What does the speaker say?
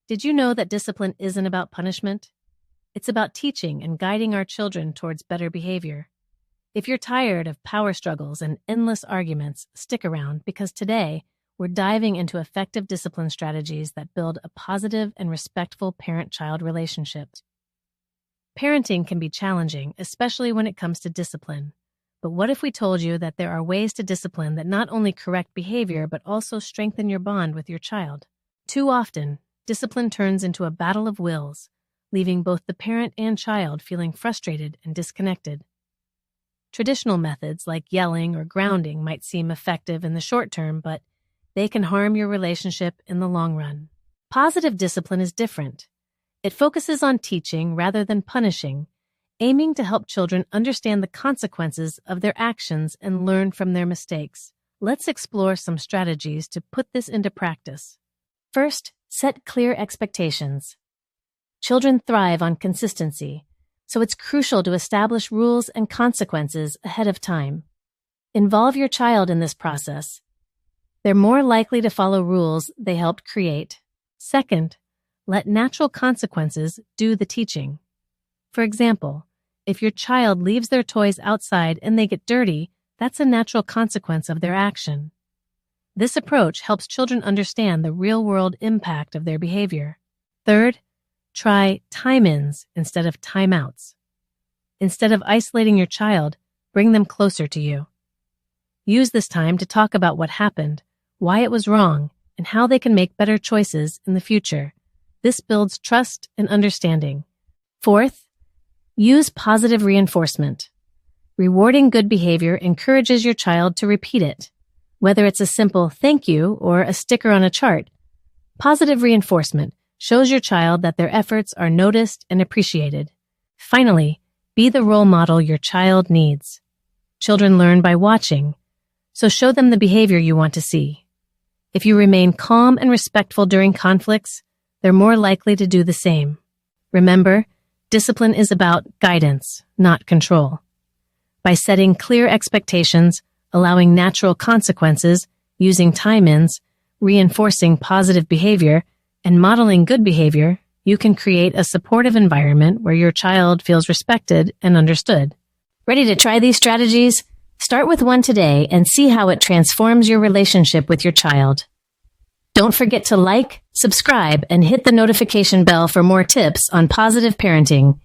Did you know that discipline isn't about punishment? It's about teaching and guiding our children towards better behavior. If you're tired of power struggles and endless arguments, stick around because today we're diving into effective discipline strategies that build a positive and respectful parent-child relationship. Parenting can be challenging, especially when it comes to discipline. But what if we told you that there are ways to discipline that not only correct behavior but also strengthen your bond with your child? Too often, discipline turns into a battle of wills, leaving both the parent and child feeling frustrated and disconnected. Traditional methods like yelling or grounding might seem effective in the short term, but they can harm your relationship in the long run. Positive discipline is different. It focuses on teaching rather than punishing, aiming to help children understand the consequences of their actions and learn from their mistakes. Let's explore some strategies to put this into practice. First, set clear expectations. Children thrive on consistency, so it's crucial to establish rules and consequences ahead of time. Involve your child in this process. They're more likely to follow rules they helped create. Second, let natural consequences do the teaching. For example, if your child leaves their toys outside and they get dirty, that's a natural consequence of their action. This approach helps children understand the real-world impact of their behavior. Third, try time-ins instead of time-outs. Instead of isolating your child, bring them closer to you. Use this time to talk about what happened, why it was wrong, and how they can make better choices in the future. This builds trust and understanding. Fourth, use positive reinforcement. Rewarding good behavior encourages your child to repeat it. Whether it's a simple thank you or a sticker on a chart, positive reinforcement shows your child that their efforts are noticed and appreciated. Finally, be the role model your child needs. Children learn by watching, so show them the behavior you want to see. If you remain calm and respectful during conflicts, they're more likely to do the same. Remember, discipline is about guidance, not control. By setting clear expectations, allowing natural consequences, using time-ins, reinforcing positive behavior, and modeling good behavior, you can create a supportive environment where your child feels respected and understood. Ready to try these strategies? Start with one today and see how it transforms your relationship with your child. Don't forget to like, subscribe, and hit the notification bell for more tips on positive parenting.